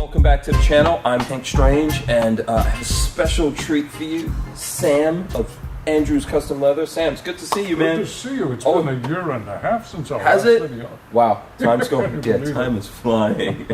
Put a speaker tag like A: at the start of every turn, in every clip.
A: welcome back to the channel. I'm Hank Strange, and I have a special treat for you, Sam of Andrew's Custom Leather. Sam, it's good to see you, man.
B: Good to see you. It's been a year and a half since our
A: last
B: video.
A: Wow, time's going. Yeah, time is flying.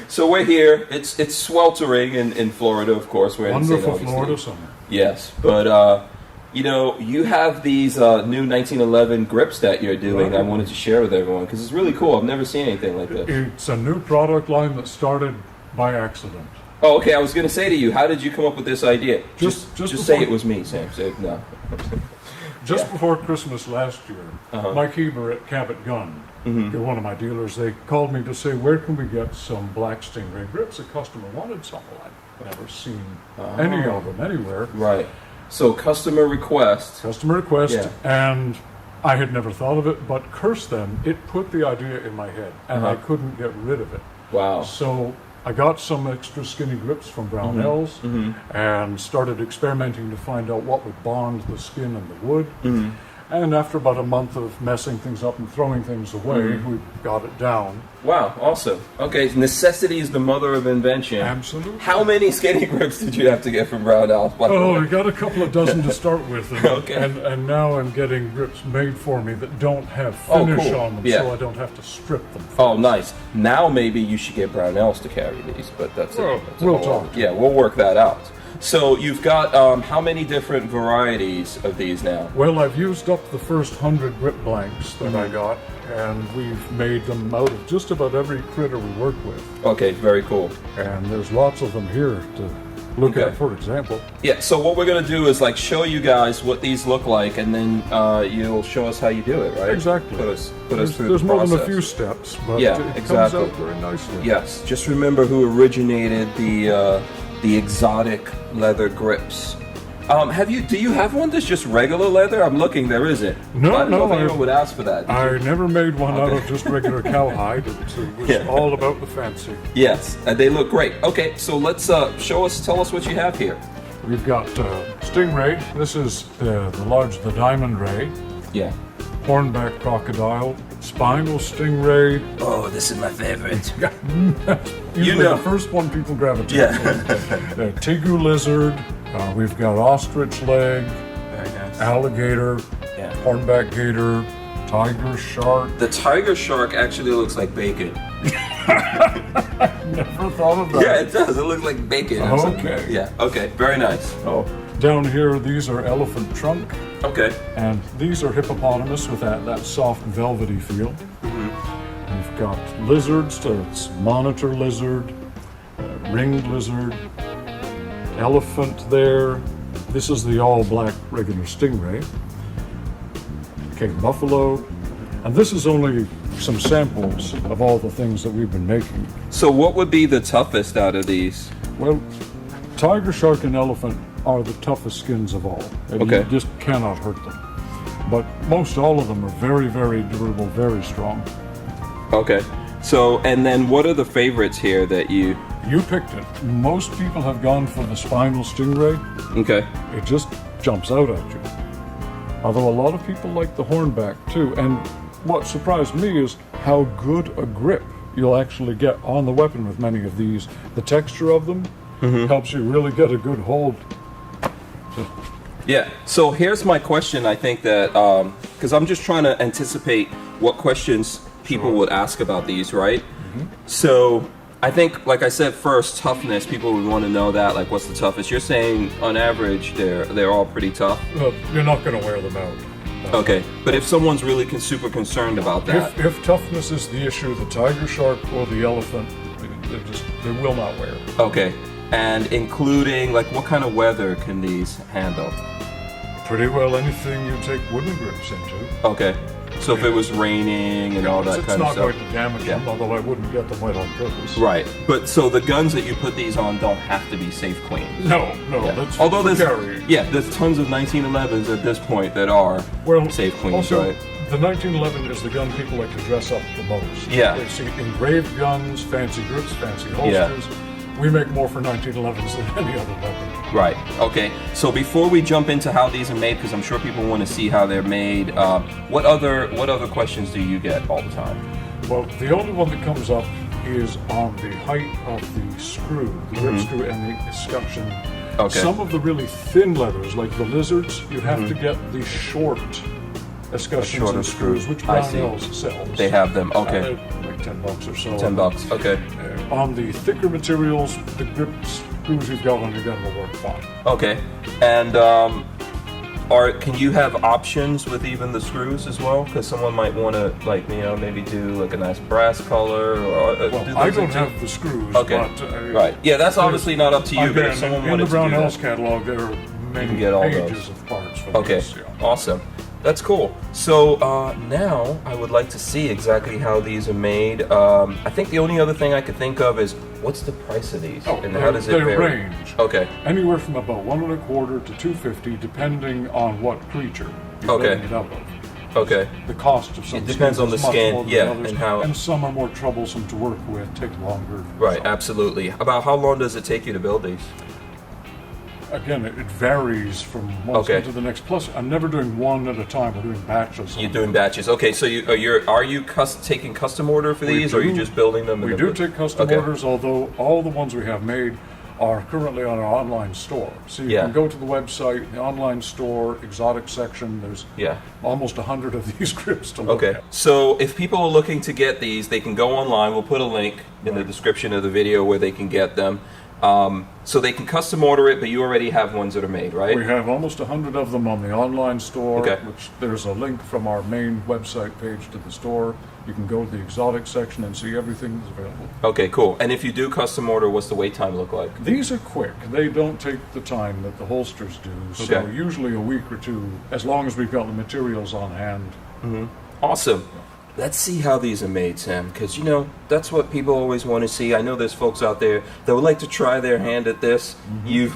A: So we're here. It's sweltering in Florida, of course. We're
B: Wonderful
A: in
B: Florida summer. Yes,
A: but you know, you have these new 1911 grips that you're doing. I wanted to share with everyone because it's really cool. I've never seen anything like this.
B: It's a new product line that started by accident.
A: Oh, okay. I was going to say to you, how did you come up with this idea? Just say it was me, Sam. Say it, no.
B: Just before Christmas last year, Mike Heber at Cabot Gun, you're one of my dealers, they called me to say, where can we get some black stingray grips? A customer wanted some. I'd never seen any of them anywhere.
A: Right. So customer request.
B: And I had never thought of it, but curse them, it put the idea in my head, and I couldn't get rid of it.
A: Wow.
B: So I got some extra skinny grips from Brownells and started experimenting to find out what would bond the skin and the wood. And after about a month of messing things up and throwing things away, we got it down.
A: Wow, awesome. Okay, necessity is the mother of invention.
B: Absolutely.
A: How many skinny grips did you have to get from Brownells?
B: Oh, we got a couple of dozen to start with. And, and now I'm getting grips made for me that don't have finish on them, so I don't have to strip them first.
A: Oh, nice. Now maybe you should get Brownells to carry these, but that's
B: we'll talk.
A: Yeah, we'll work that out. So you've got how many different varieties of these now?
B: Well, I've used up the first 100 grip blanks that I got, and we've made them out of just about every critter we work with.
A: Okay, very cool.
B: And there's lots of them here to look at, for example.
A: Yeah, so what we're going to do is like show you guys what these look like, and then you'll show us how you do it, right?
B: Exactly.
A: Put us through
B: there's
A: the process.
B: More than a few steps, but it comes out very nicely.
A: Yes, just remember who originated the exotic leather grips. Do you have one that's just regular leather? I'm looking, there isn't.
B: No,
A: I don't know if anyone would ask for that.
B: I never made one out of just regular cowhide. It was all about the fancy.
A: Yes, and they look great. Okay, so let's tell us what you have here.
B: We've got stingray. This is the diamond ray.
A: Yeah.
B: Hornback crocodile, spinal stingray.
A: Oh, this is my favorite.
B: Usually the first one people gravitate to. Tegu lizard. We've got ostrich leg, alligator, hornback gator, tiger shark.
A: The tiger shark actually looks like bacon.
B: Never thought of that.
A: Yeah, it does. It looks like bacon.
B: Okay.
A: Yeah. Okay. Very nice.
B: Oh, down here, these are elephant trunk.
A: Okay.
B: And these are hippopotamus with that soft velvety feel. We've got lizards, it's monitor lizard, ringed lizard, elephant there. This is the all black regular stingray. Okay, buffalo. And this is only some samples of all the things that we've been making.
A: So what would be the toughest out of these?
B: Well, tiger, shark, and elephant are the toughest skins of all. And you just cannot hurt them. But most all of them are very, very durable, very strong.
A: Okay. So, and then what are the favorites here that you...
B: You picked it. Most people have gone for the spinal stingray.
A: Okay.
B: It just jumps out at you. Although a lot of people like the hornback too. And what surprised me is how good a grip you'll actually get on the weapon with many of these. The texture of them helps you really get a good hold.
A: Yeah, so here's my question. I think that, because I'm just trying to anticipate what questions people would ask about these, right? So I think, like I said first, toughness, people would want to know that, like what's the toughest? You're saying on average they're all pretty tough?
B: Well, you're not going to wear them out.
A: Okay, but if someone's really super concerned about that.
B: If toughness is the issue, the tiger shark or the elephant, they will not wear.
A: Okay, and including, like what kind of weather can these handle?
B: Pretty well anything you take wooden grips into.
A: Okay. So if it was raining and all that kind of stuff.
B: It's not going to damage them, although I wouldn't get them wet on purpose.
A: Right. But so the guns that you put these on don't have to be safe cleans.
B: No, that's
A: although there's
B: carry.
A: There's tons of 1911s at this point that are safe cleans,
B: also,
A: right?
B: The 1911 is the gun people like to dress up the most.
A: Yeah.
B: They see engraved guns, fancy grips, fancy holsters. We make more for 1911s than any other weapon.
A: Right. Okay. So before we jump into how these are made, because I'm sure people want to see how they're made, what other questions do you get all the time?
B: Well, the only one that comes up is on the height of the screw, the grip screw and the escutcheon.
A: Okay.
B: Some of the really thin leathers, like the lizards, you have to get the short escutcheons
A: shorter
B: and screws,
A: screw.
B: which
A: I see.
B: Brownells sells.
A: They have them. Okay.
B: Like $10 or so.
A: $10. Okay.
B: On the thicker materials, the grip screws you've got on your gun will work fine.
A: Okay. And can you have options with even the screws as well? Because someone might want to, like, maybe do like a nice brass color. Or
B: Well, I don't have the screws.
A: Okay.
B: But,
A: Right. Yeah, that's obviously not up to you. But if
B: Again,
A: someone
B: in
A: wanted
B: the
A: to do
B: Brownells
A: that.
B: catalog, there are many
A: get all
B: pages
A: those.
B: of parts for
A: Okay.
B: these. Yeah.
A: Awesome. That's cool. So now I would like to see exactly how these are made. I think the only other thing I could think of is what's the price of these and how does it
B: they
A: vary?
B: range
A: Okay.
B: anywhere from about $1.25 to $2.50, depending on what creature you're
A: Okay.
B: building it out of.
A: Okay.
B: The cost of some
A: It depends
B: skins
A: on the
B: is much
A: skin,
B: more than
A: yeah,
B: others,
A: and how-
B: and some are more troublesome to work with, take longer.
A: Right.
B: So,
A: Absolutely. About how long does it take you to build these?
B: again, it varies from one
A: Okay.
B: skin to the next. Plus, I'm never doing one at a time. We're doing batches.
A: You're doing batches. Okay. So are you taking custom order for these, or are you
B: do.
A: just building them?
B: We do take custom
A: Okay.
B: orders, although all the ones we have made are currently on our online store. So you
A: Yeah.
B: can go to the website, the online store, exotic section. There's
A: Yeah.
B: almost 100 of these grips to look
A: Okay.
B: at.
A: So if people are looking to get these, they can go online. We'll put a link in the description of the video where they can get them. So they can custom order it, but you already have ones that are made, right?
B: We have almost 100 of them on the online store,
A: Okay.
B: which there's a link from our main website page to the store. You can go to the exotic section and see everything that's available.
A: Okay, cool. And if you do custom order, what's the wait time look like?
B: These are quick. They don't take the time that the holsters do. So
A: Okay.
B: usually a week or two, as long as we've got the materials on hand.
A: Awesome. Let's see how these are made, Sam, because that's what people always want to see. I know there's folks out there that would like to try their hand at this. You're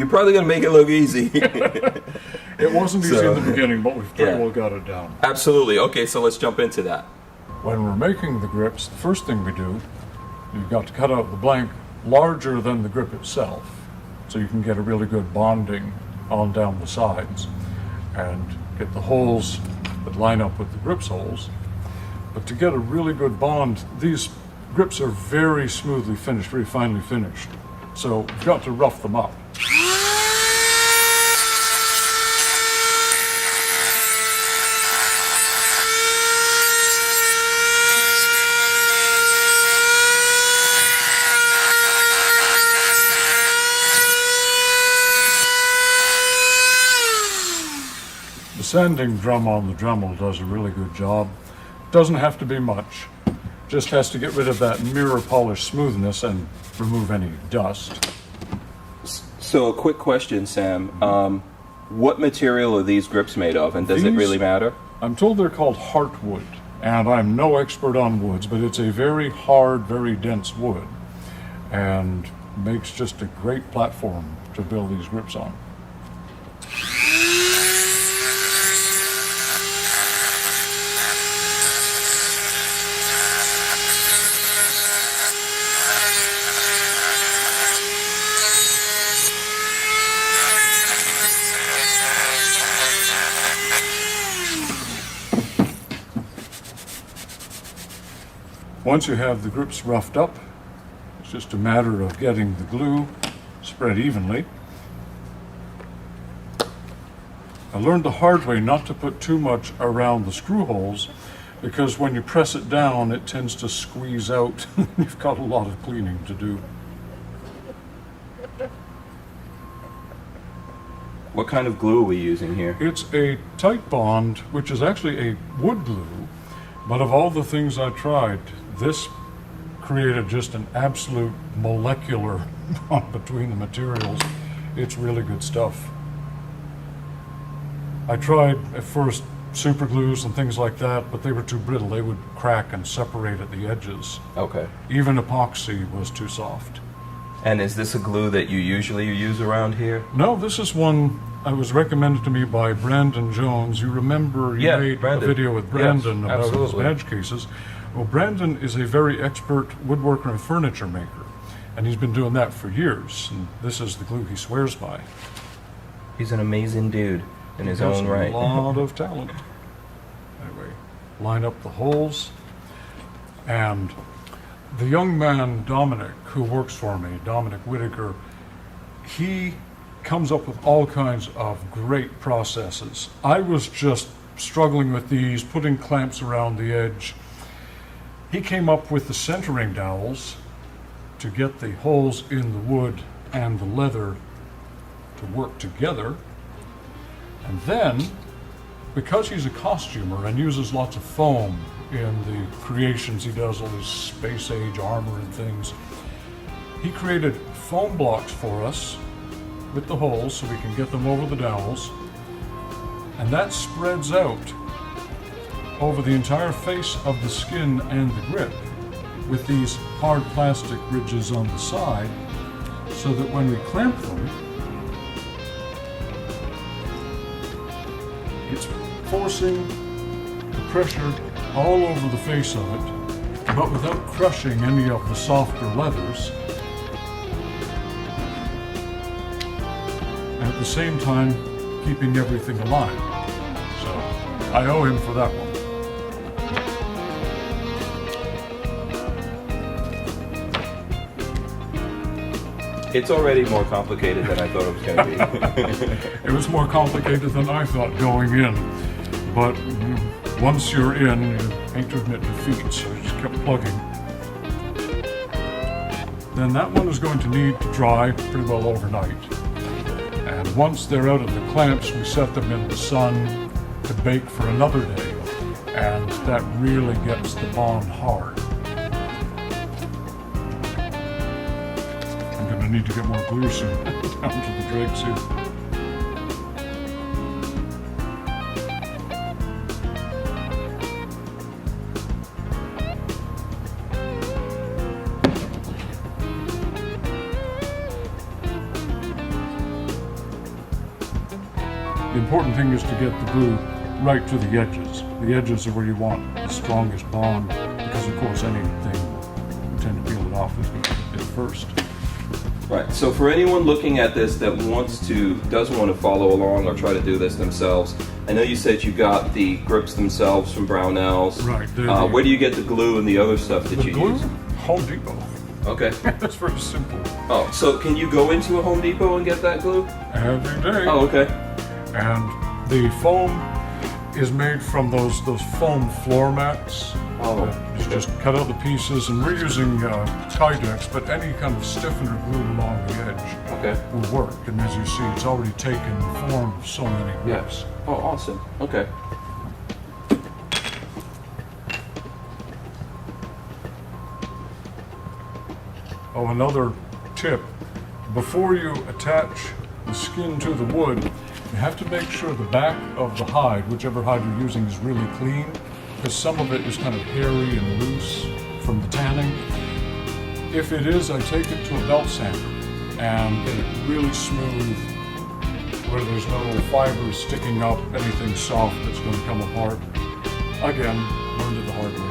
A: probably gonna make it look easy.
B: It wasn't easy
A: So-
B: in the beginning, but we've pretty
A: Yeah.
B: well got it down.
A: Absolutely. Okay, so let's jump into that.
B: When we're making the grips, the first thing we do, you've got to cut out the blank larger than the grip itself, so you can get a really good bonding on down the sides and get the holes that line up with the grips holes. But to get a really good bond, these grips are very smoothly finished, very finely finished. So you've got to rough them up. The sanding drum on the Dremel does a really good job. Doesn't have to be much. Just has to get rid of that mirror polish smoothness and remove any dust.
A: So a quick question, Sam. What material are these grips made of, and does it
B: These-
A: really matter?
B: I'm told they're called heartwood, and I'm no expert on woods, but it's a very hard, very dense wood, and makes just a great platform to build these grips on. Once you have the grips roughed up, it's just a matter of getting the glue spread evenly. I learned the hard way not to put too much around the screw holes, because when you press it down, it tends to squeeze out. You've got a lot of cleaning to do.
A: What kind of glue are we using here?
B: It's a tight bond, which is actually a wood glue, but of all the things I tried, this created just an absolute molecular bond between the materials. It's really good stuff. I tried at first super glues and things like that, but they were too brittle. They would crack and separate at the edges.
A: Okay.
B: Even epoxy was too soft.
A: And is this a glue that you usually use around here?
B: No, this is one that was recommended to me by Brandon Jones. You remember you
A: Yeah,
B: made
A: Brandon.
B: a video with Brandon
A: Yes,
B: about his
A: absolutely.
B: badge cases. Well, Brandon is a very expert woodworker and furniture maker, and he's been doing that for years, and this is the glue he swears by.
A: He's an amazing dude in his
B: He has
A: own
B: a
A: right.
B: lot of talent. Anyway, line up the holes, and The young man, Dominic, who works for me, Dominic Whitaker, he comes up with all kinds of great processes. I was just struggling with these, putting clamps around the edge. He came up with the centering dowels to get the holes in the wood and the leather to work together. And then, because he's a costumer and uses lots of foam in the creations he does, all his space age armor and things, he created foam blocks for us with the holes so we can get them over the dowels. And that spreads out over the entire face of the skin and the grip with these hard plastic ridges on the side, so that when we clamp them, it's forcing the pressure all over the face of it, but without crushing any of the softer leathers, and at the same time keeping everything aligned. So I owe him for that one.
A: It's already more complicated than I thought it was going to be.
B: It was more complicated than I thought going in, but once you're in, you hate to admit defeat, so I just kept plugging. Then that one is going to need to dry pretty well overnight. And once they're out of the clamps, we set them in the sun to bake for another day, and that really gets the bond hard. I need to get more glue soon down to the drag suit. The important thing is to get the glue right to the edges. The edges are where you want the strongest bond, because of course anything we tend to peel it off as we get it first.
A: Right, so for anyone looking at this that does want to follow along or try to do this themselves, I know you said you got the grips themselves from Brownells.
B: Right.
A: Where do you get the glue and the other stuff that you
B: glue?
A: use?
B: Home Depot.
A: Okay.
B: That's very simple.
A: Oh, so can you go into a Home Depot and get that glue?
B: Every day.
A: Oh, okay.
B: And the foam is made from those foam floor mats.
A: Oh,
B: You just cut out the pieces, and we're using Kydex, but any kind of stiffener glue along the edge
A: okay.
B: will work. And as you see, it's already taken the form of so many grips.
A: Oh, awesome. Okay.
B: Oh, another tip. Before you attach the skin to the wood, you have to make sure the back of the hide, whichever hide you're using, is really clean, because some of it is kind of hairy and loose from the tanning. If it is, I take it to a belt sander and get it really smooth, where there's no fibers sticking up, anything soft that's going to come apart. Again, learned it the hard way.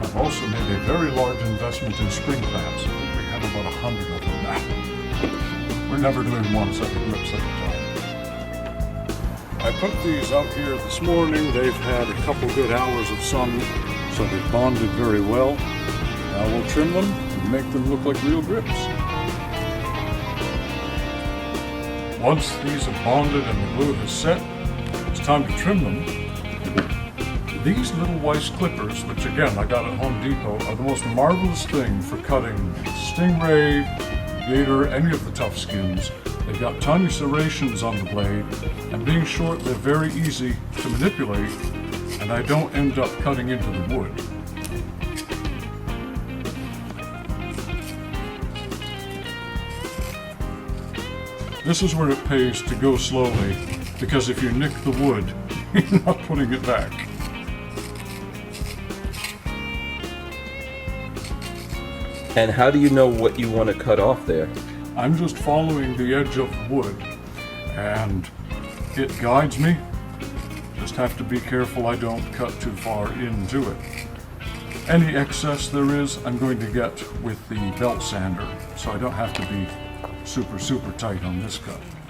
B: I've also made a very large investment in spring clamps. We have about 100 of them now. We're never doing one set of grips at a time. I put these out here this morning. They've had a couple good hours of sun, so they've bonded very well. Now we'll trim them and make them look like real grips. Once these are bonded and the glue is set, it's time to trim them. These little Weiss clippers, which again I got at Home Depot, are the most marvelous thing for cutting stingray, gator, any of the tough skins. They've got tiny serrations on the blade, and being short, they're very easy to manipulate, and I don't end up cutting into the wood. This is where it pays to go slowly, because if you nick the wood, you're not putting it back.
A: And how do you know what you want to cut off there?
B: I'm just following the edge of the wood, and it guides me. Just have to be careful I don't cut too far into it. Any excess there is, I'm going to get with the belt sander, so I don't have to be super tight on this cut.